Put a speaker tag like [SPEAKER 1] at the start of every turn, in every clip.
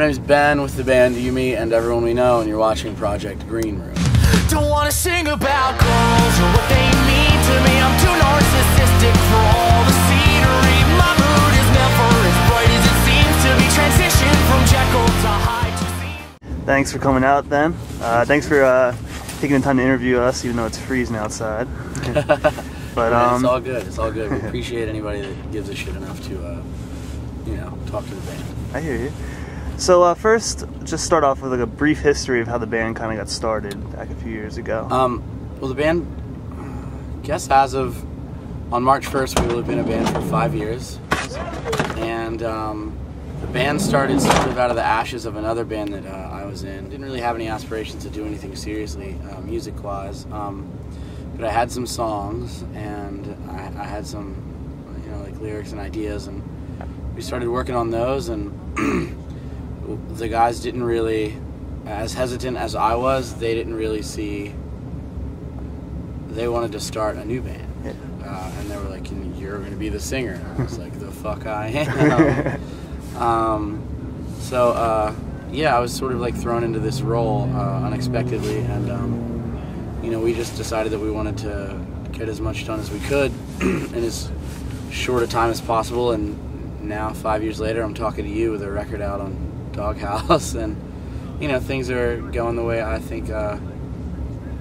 [SPEAKER 1] name's Ben with the band You, Me, and Everyone We Know, and you're watching Project Green Room.
[SPEAKER 2] Don't wanna sing about girls or what they mean to me. I'm too narcissistic for all the scenery. My mood is never as bright as it seems to be. Transition from Jekyll to Hyde to see.
[SPEAKER 3] Thanks for coming out, Ben. Thanks for taking the time to interview us, even though it's freezing outside. But
[SPEAKER 1] it's all good. It's all good. We appreciate anybody that gives a shit enough to, you know, talk to the band.
[SPEAKER 3] I hear you. So first, just start off with like a brief history of how the band kind of got started back a few years ago.
[SPEAKER 1] Well, the band, I guess as of on March 1st, we will have been a band for 5 years, and the band started sort of out of the ashes of another band that I was in. Didn't really have any aspirations to do anything seriously, music-wise, but I had some songs and I had some, you know, like lyrics and ideas, and we started working on those, and the guys didn't really, as hesitant as I was, they didn't really see, they wanted to start a new band. And they were like, you're going to be the singer. And I was like, the fuck I am. Yeah, I was sort of like thrown into this role unexpectedly, and you know, we just decided that we wanted to get as much done as we could in as short a time as possible, and now 5 years later I'm talking to you with a record out on Doghouse, and you know, things are going the way I think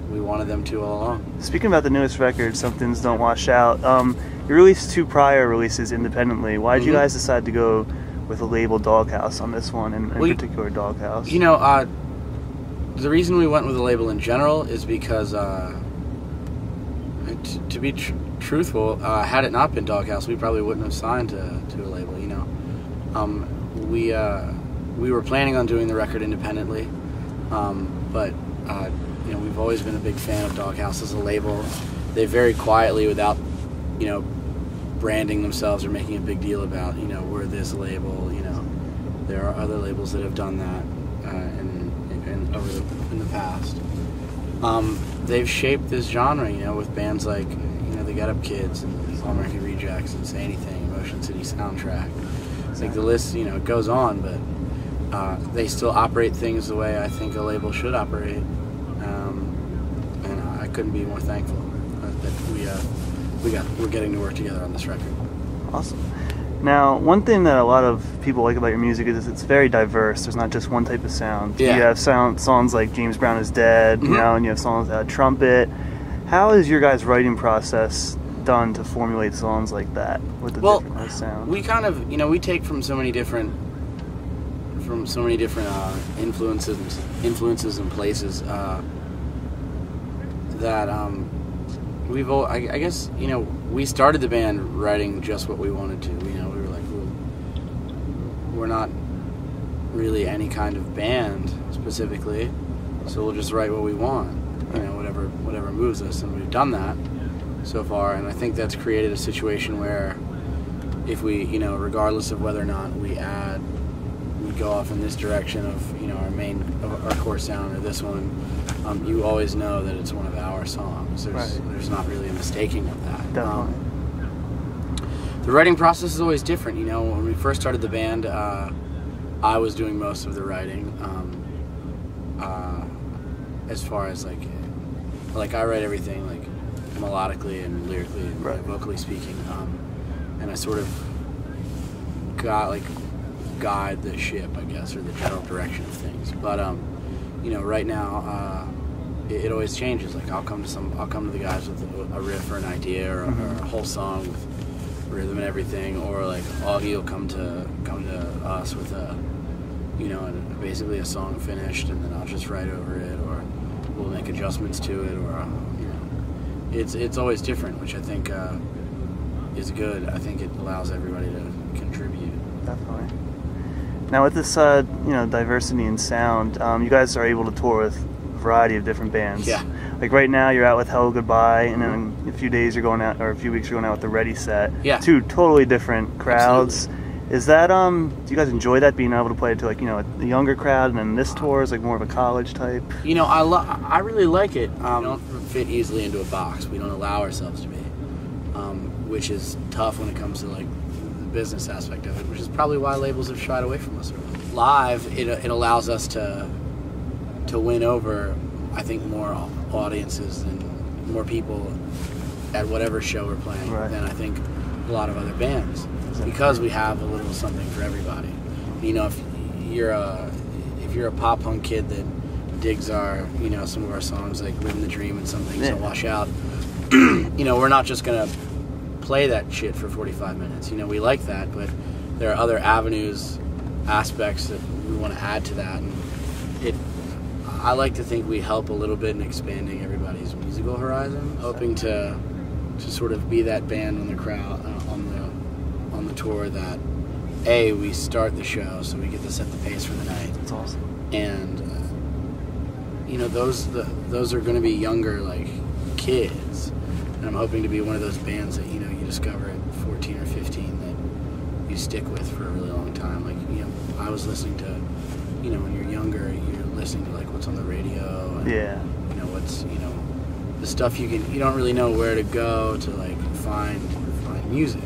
[SPEAKER 1] we wanted them to all along.
[SPEAKER 3] Speaking about the newest record, Some Things Don't Wash Out, you released 2 prior releases independently. Why did you guys decide to go with a label, Doghouse, on this one, and in particular Doghouse?
[SPEAKER 1] You know, the reason we went with a label in general is because, to be truthful, had it not been Doghouse, we probably wouldn't have signed to a label. You know, we were planning on doing the record independently, but you know, we've always been a big fan of Doghouse as a label. They very quietly, without, you know, branding themselves or making a big deal about, you know, we're this label. You know, there are other labels that have done that in the past. They've shaped this genre, you know, with bands like, you know, the Get Up Kids and All American Rejects and Say Anything, Motion City Soundtrack. It's like the list, you know, it goes on, but they still operate things the way I think a label should operate, and I couldn't be more thankful that we're getting to work together on this record.
[SPEAKER 3] Awesome. Now, one thing that a lot of people like about your music is it's very diverse. There's not just one type of sound.
[SPEAKER 1] Yeah.
[SPEAKER 3] You have songs like James Brown is Dead, you know, and you have songs like Trumpet. How is your guys' writing process done to formulate songs like that with the different sound? We
[SPEAKER 1] kind of, you know, we take from so many different influences and places that I guess, you know, we started the band writing just what we wanted to. You know, we were like, we're not really any kind of band specifically, so we'll just write what we want, you know, whatever moves us, and we've done that so far, and I think that's created a situation where if we, you know, regardless of whether or not we go off in this direction of, you know, our core sound or this one, you always know that it's one of our songs. There's not really a mistaking of that.
[SPEAKER 3] Definitely.
[SPEAKER 1] The writing process is always different. You know, when we first started the band, I was doing most of the writing. As far as like I write everything like melodically and lyrically and vocally speaking, and I sort of guide the ship, I guess, or the general direction of things. But you know, right now it always changes. Like I'll come to the guys with a riff or an idea or a whole song with rhythm and everything, or like Augie will come to us with a, you know, basically a song finished, and then I'll just write over it, or we'll make adjustments to it, or you know, it's always different, which I think is good. I think it allows everybody to contribute.
[SPEAKER 3] Definitely. Now with this, you know, diversity in sound, you guys are able to tour with a variety of different bands.
[SPEAKER 1] Yeah.
[SPEAKER 3] Like right now, you're out with Hello Goodbye, and then in a few days you're going out, or a few weeks you're going out with the Ready Set.
[SPEAKER 1] Yeah.
[SPEAKER 3] 2 totally different crowds.
[SPEAKER 1] Absolutely.
[SPEAKER 3] Is that do you guys enjoy that, being able to play to, like, you know, a younger crowd, and then this tour is like more of a college type?
[SPEAKER 1] You know, I really like it. We don't fit easily into a box. We don't allow ourselves to be, which is tough when it comes to like business aspect of it, which is probably why labels have shied away from us. Live, it allows us to win over, I think, more audiences and more people at whatever show we're playing than I think a lot of other bands, because we have a little something for everybody. You know, if you're a pop punk kid that digs our, you know, some of our songs like "Living the Dream" and "Some Things Don't Wash Out," you know, we're not just gonna play that shit for 45 minutes. You know, we like that, but there are other avenues, aspects that we want to add to that, and I like to think we help a little bit in expanding everybody's musical horizon, hoping to sort of be that band on the crowd on the tour that we start the show, so we get to set the pace for the night.
[SPEAKER 3] That's awesome.
[SPEAKER 1] And you know, those are going to be younger, like, kids, and I'm hoping to be one of those bands that, you know, you discover at 14 or 15 that you stick with for a really long time. Like, you know, I was listening to, you know, when you're younger, you're listening to like what's on the radio, and, you know, what's, you know, the stuff you don't really know where to go to like find music.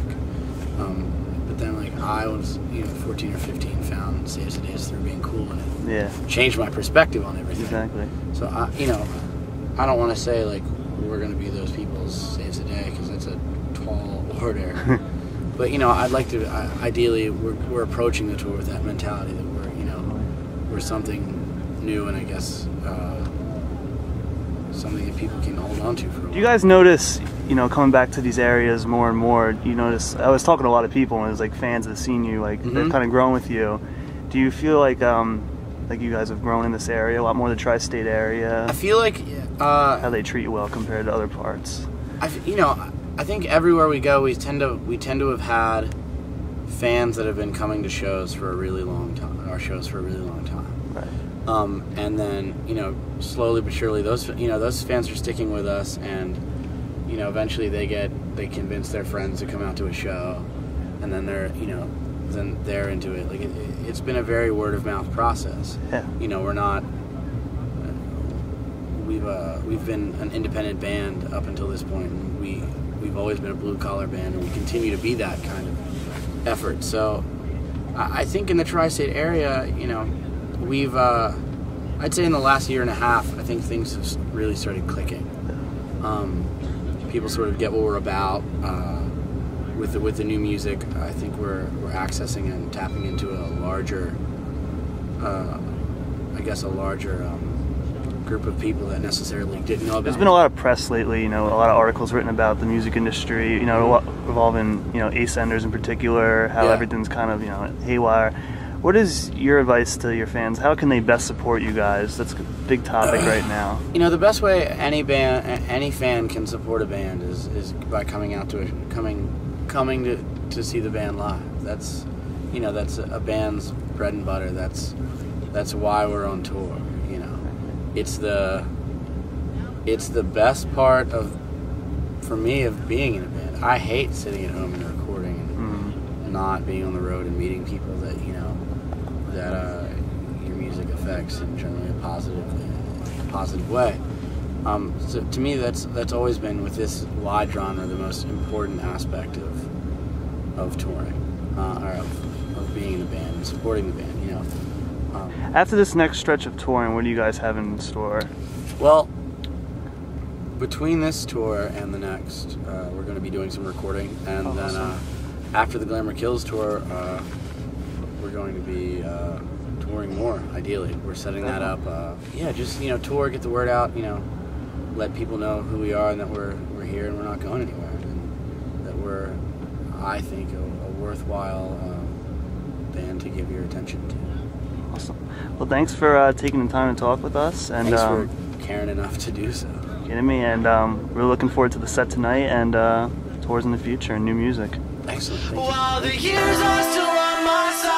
[SPEAKER 1] But then, like, I was, you know, 14 or 15, found Saves the Days through being cool, and it changed my perspective on everything.
[SPEAKER 3] Exactly.
[SPEAKER 1] So you know, I don't want to say like we're going to be those people's Saves the Day, because that's a tall order. But, you know, I'd like to. Ideally, we're approaching the tour with that mentality that we're something new, and I guess something that people can hold on to for a while.
[SPEAKER 3] Do you guys notice, you know, coming back to these areas more and more, you notice, I was talking to a lot of people, and it was like fans that have seen you, like, they've kind of grown with you. Do you feel like you guys have grown in this area a lot more, the tri-state area?
[SPEAKER 1] I feel like
[SPEAKER 3] how they treat you well compared to other parts?
[SPEAKER 1] You know, I think everywhere we go, we tend to have had fans that have been coming to shows for a really long time, our shows for a really long time.
[SPEAKER 3] Right.
[SPEAKER 1] And then, you know, slowly but surely, those fans are sticking with us, and, you know, eventually they convince their friends to come out to a show, and then they're into it. Like, it's been a very word of mouth process.
[SPEAKER 3] Yeah.
[SPEAKER 1] You know, we're not. We've been an independent band up until this point, and we've always been a blue collar band, and we continue to be that kind of effort. So, I think in the tri-state area, you know, we've I'd say in the last year and a half, I think things have really started clicking. People sort of get what we're about. With the new music, I think we're accessing and tapping into a larger, group of people that necessarily didn't know about.
[SPEAKER 3] There's been a lot of press lately, you know, a lot of articles written about the music industry, you know, involving, you know, Ascenders in particular, how everything's kind of, you know, haywire. What is your advice to your fans? How can they best support you guys? That's a big topic right now. You
[SPEAKER 1] know, the best way any fan can support a band is by coming to see the band live. That's, you know, that's a band's bread and butter. That's why we're on tour. You know, it's the best part for me of being in a band. I hate sitting at home and recording and not being on the road and meeting people that, you know, that your music affects in generally a positive way. So to me, that's always been, with this wide genre, the most important aspect of touring, or of being in the band and supporting the band. You know.
[SPEAKER 3] After this next stretch of touring, what do you guys have in store?
[SPEAKER 1] Well, between this tour and the next, we're going to be doing some recording, and then after the Glamour Kills tour, we're going to be touring more. Ideally, we're setting that up. Just, you know, tour, get the word out. You know, let people know who we are and that we're here and we're not going anywhere, and that we're, I think, a worthwhile band to give your attention to.
[SPEAKER 3] Awesome. Well, thanks for taking the time to talk with us, and
[SPEAKER 1] thanks for caring enough to do so.
[SPEAKER 3] Kidding me, and we're looking forward to the set tonight and tours in the future and new music.
[SPEAKER 1] Excellent. Thank you.
[SPEAKER 2] While the years are still on my side.